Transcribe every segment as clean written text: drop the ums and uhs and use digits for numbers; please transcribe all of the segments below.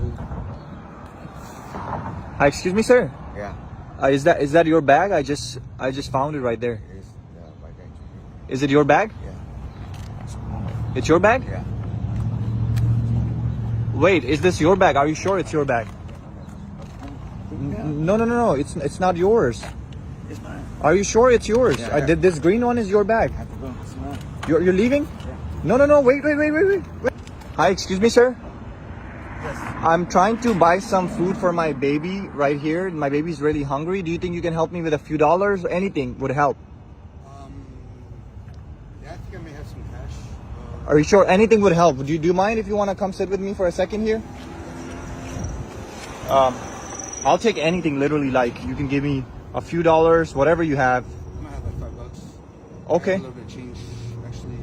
food. Hi, excuse me, sir. Yeah. Is that your bag? I just found it right there. It's my bag. Is it your bag? Yeah. It's your bag? Yeah. Wait, is this your bag? Are you sure it's your bag? No. It's not yours. It's mine. Are you sure it's yours? Yeah, yeah. This green one is your bag. I have to go. It's mine. You're leaving? Yeah. No. Wait. Hi, excuse me, sir. Yes. I'm trying to buy some food for my baby right here. My baby's really hungry. Do you think you can help me with a few dollars? Anything would help. Yeah, I think I may have some cash. Are you sure? Anything would help. Do you mind if you want to come sit with me for a second here? I'll take anything, literally. Like, you can give me a few dollars, whatever you have. I might have like $5. Okay. I have a little bit of change, actually.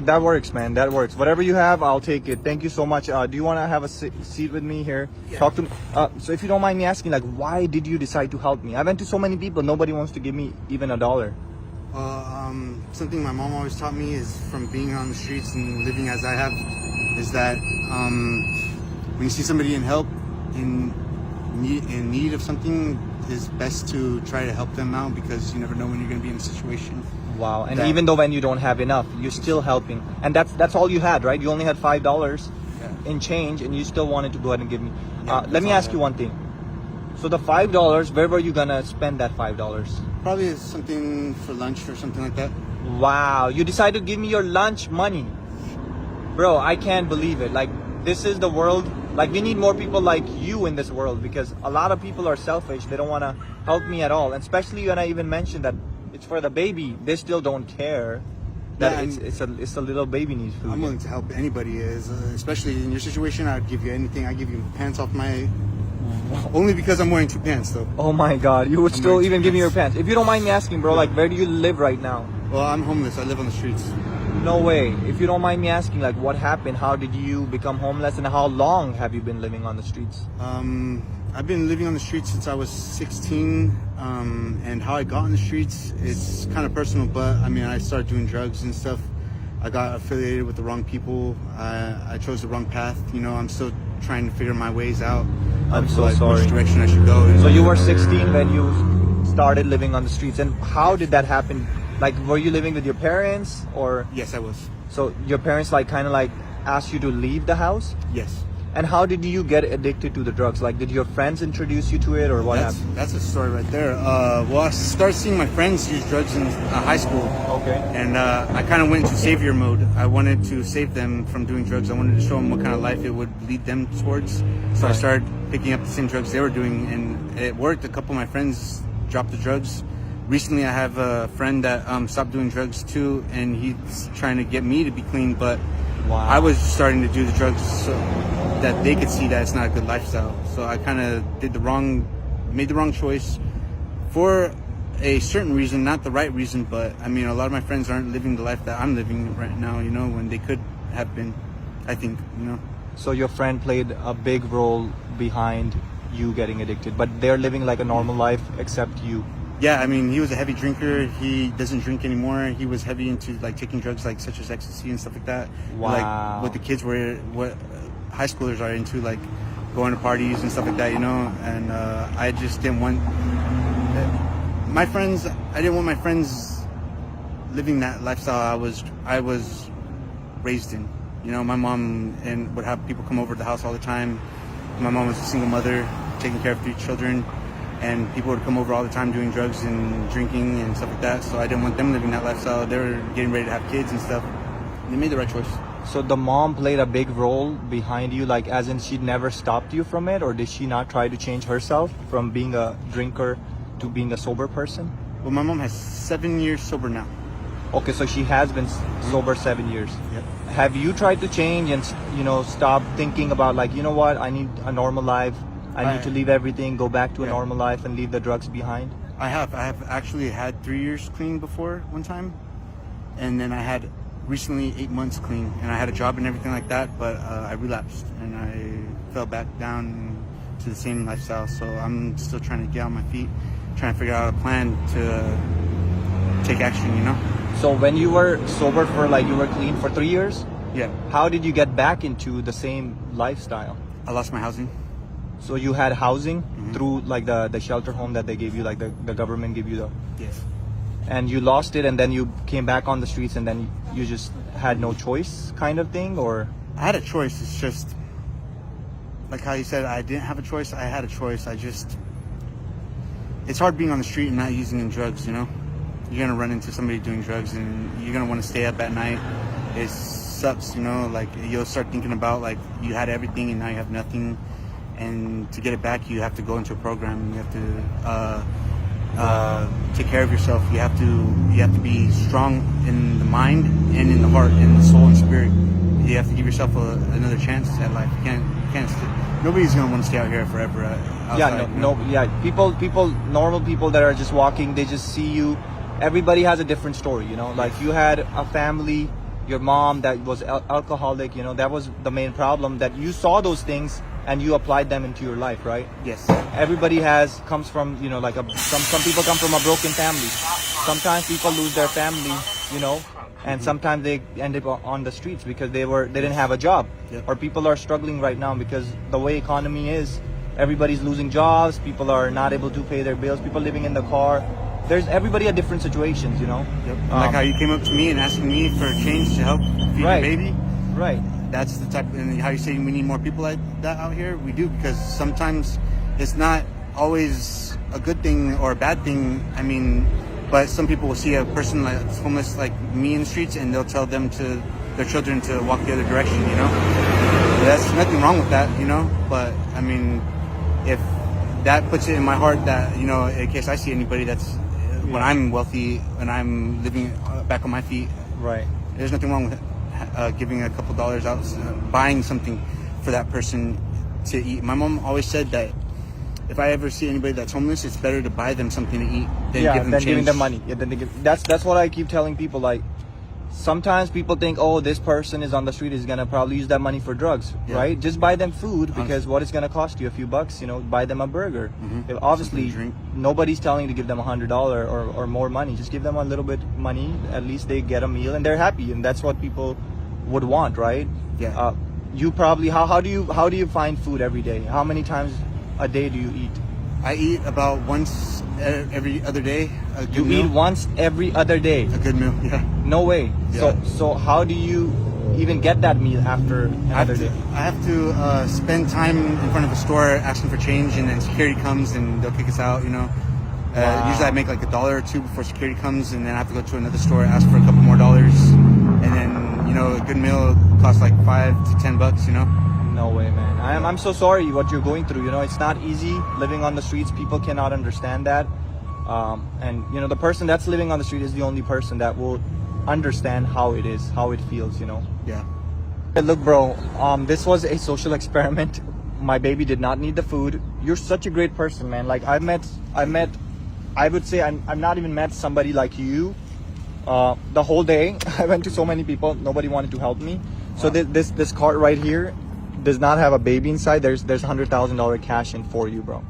That works, man. That works. Whatever you have, I'll take it. Thank you so much. Do you want to have a seat with me here? Yeah. Talk to me. So if you don't mind me asking, like, why did you decide to help me? I went to so many people. Nobody wants to give me even $1. Something my mom always taught me is from being on the streets and living as I have, is that when you see somebody in need of something, it's best to try to help them out, because you never know when you're going to be in a situation. Wow. And even though when you don't have enough, you're still helping. And that's all you had, right? You only had $5 in change, and you still wanted to go ahead and give me. Let me ask you one thing. So the $5, where were you gonna spend that $5? Probably something for lunch or something like that. Wow, you decided to give me your lunch money. Bro, I can't believe it. Like, this is the world. Like, we need more people like you in this world, because a lot of people are selfish. They don't want to help me at all. And especially when I even mentioned that it's for the baby, they still don't care that it's a little baby needs food. I'm willing to help anybody, especially in your situation. I'd give you anything. I'd give you pants off my... Only because I'm wearing 2 pants, though. Oh my God, you would still even give me your pants. If you don't mind me asking, bro, like, where do you live right now? Well, I'm homeless. I live on the streets. No way. If you don't mind me asking, like, what happened? How did you become homeless, and how long have you been living on the streets? I've been living on the streets since I was 16, and how I got on the streets, it's kind of personal, but I mean, I started doing drugs and stuff. I got affiliated with the wrong people. I chose the wrong path. You know, I'm still trying to figure my ways out. I'm so sorry. Which direction I should go. So you were 16 when you started living on the streets, and how did that happen? Like, were you living with your parents, or? Yes, I was. So your parents kind of asked you to leave the house? Yes. And how did you get addicted to the drugs? Like, did your friends introduce you to it, or what happened? That's a story right there. Well, I started seeing my friends use drugs in high school. Okay. And I kind of went into savior mode. I wanted to save them from doing drugs. I wanted to show them what kind of life it would lead them towards. So I started picking up the same drugs they were doing, and it worked. A couple of my friends dropped the drugs. Recently, I have a friend that stopped doing drugs too, and he's trying to get me to be clean, but I was starting to do the drugs so that they could see that it's not a good lifestyle. So I kind of made the wrong choice for a certain reason, not the right reason, but I mean, a lot of my friends aren't living the life that I'm living right now, you know, when they could have been, I think, you know. So your friend played a big role behind you getting addicted, but they're living like a normal life except you. Yeah, I mean, he was a heavy drinker. He doesn't drink anymore. He was heavy into taking drugs such as ecstasy and stuff like that. Wow. Like what the kids were, what high schoolers are into, like going to parties and stuff like that, you know. And I just didn't want my friends. I didn't want my friends living that lifestyle I was raised in. You know, my mom would have people come over to the house all the time. My mom was a single mother, taking care of 3 children. And people would come over all the time doing drugs and drinking and stuff like that. So I didn't want them living that lifestyle. They were getting ready to have kids and stuff. They made the right choice. So the mom played a big role behind you, like as in she never stopped you from it, or did she not try to change herself from being a drinker to being a sober person? Well, my mom has 7 years sober now. Okay, so she has been sober 7 years. Yep. Have you tried to change and, you know, stop thinking about like, you know what, I need a normal life. I need to leave everything, go back to a normal life, and leave the drugs behind? I have actually had 3 years clean before one time. And then I had recently 8 months clean, and I had a job and everything like that, but I relapsed and I fell back down to the same lifestyle. So I'm still trying to get on my feet, trying to figure out a plan to take action, you know? So when you were sober for you were clean for 3 years, Yeah. How did you get back into the same lifestyle? I lost my housing. So you had housing through like the shelter home that they gave you, like the government gave you the, Yes. and you lost it, and then you came back on the streets, and then you just had no choice kind of thing, or? I had a choice. It's just like how you said, I didn't have a choice. I had a choice. It's hard being on the street and not using drugs, you know? You're gonna run into somebody doing drugs and you're gonna want to stay up at night. It sucks, you know? Like, you'll start thinking about, like, you had everything and now you have nothing. And to get it back, you have to go into a program. You have to take care of yourself. You have to be strong in the mind and in the heart, in the soul and spirit. You have to give yourself another chance at life. You can't. Nobody's gonna want to stay out here forever. Outside, People, normal people that are just walking, they just see you. Everybody has a different story, you know. Like, you had a family, your mom that was alcoholic, you know. That was the main problem. That you saw those things and you applied them into your life, right? Yes. Everybody comes from, you know, like some people come from a broken family. Sometimes people lose their family, you know, and sometimes they end up on the streets because they didn't have a job. Yep. Or people are struggling right now because the way economy is, everybody's losing jobs, people are not able to pay their bills, people living in the car. There's everybody at different situations, you know. Yep. Like how you came up to me and asking me for change to help feed your baby. Right. That's the type, and how you say we need more people like that out here. We do, because sometimes it's not always a good thing or a bad thing. I mean, but some people will see a person that's homeless like me in the streets and they'll tell them to their children to walk the other direction, you know. That's nothing wrong with that, you know. But I mean, if that puts it in my heart that, you know, in case I see anybody that's when I'm wealthy and I'm living back on my feet, right, there's nothing wrong with it. Giving a couple dollars out, buying something for that person to eat. My mom always said that if I ever see anybody that's homeless, it's better to buy them something to eat than giving them money. Yeah, then they give. That's what I keep telling people. Like, sometimes people think, oh, this person is on the street is gonna probably use that money for drugs, right? Just buy them food, because what is gonna cost you? A few bucks, you know. Buy them a burger. If obviously, nobody's telling you to give them $100 or more money. Just give them a little bit money. At least they get a meal and they're happy, and that's what people would want, right? Yeah. You probably how do you find food every day? How many times a day do you eat? I eat about once every other day. You eat once every other day? A good meal, yeah. No way. Yeah. So how do you even get that meal after another day? I have to spend time in front of a store asking for change, and then security comes and they'll kick us out, you know. Usually I make like $1 or $2 before security comes, and then I have to go to another store, ask for a couple more dollars, and then, you know, a good meal costs like $5 to $10, you know. No way, man. I'm so sorry what you're going through. You know, it's not easy living on the streets. People cannot understand that. And you know, the person that's living on the street is the only person that will understand how it is, how it feels, you know. Yeah. Hey, look, bro, this was a social experiment. My baby did not need the food. You're such a great person, man. Like, I would say I've not even met somebody like you. The whole day I went to so many people, nobody wanted to help me. So this cart right here does not have a baby inside. There's $100,000 cash in for you, bro.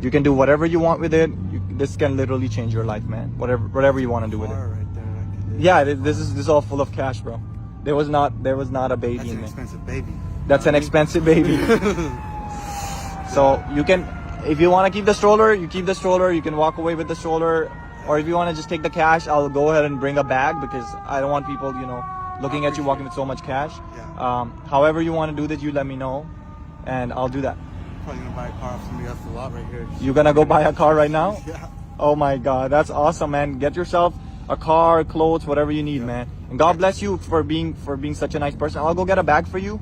You can do whatever you want with it. This can literally change your life, man. Whatever you want to do with it. Right there, I can do. Yeah, this is all full of cash, bro. There was not a baby That's in an it. expensive baby. That's an expensive baby. So you can, if you want to keep the stroller, you keep the stroller. You can walk away with the stroller, or if you want to just take the cash, I'll go ahead and bring a bag, because I don't want people, you know, looking at you walking with so much cash. Yeah. However you want to do that, you let me know, and I'll do that. Probably gonna buy a car off somebody else's lot right here. You gonna go buy a car right now? Yeah. Oh my God, that's awesome, man. Get yourself a car, clothes, whatever you need, man. And God bless you for being such a nice person. I'll go get a bag for you.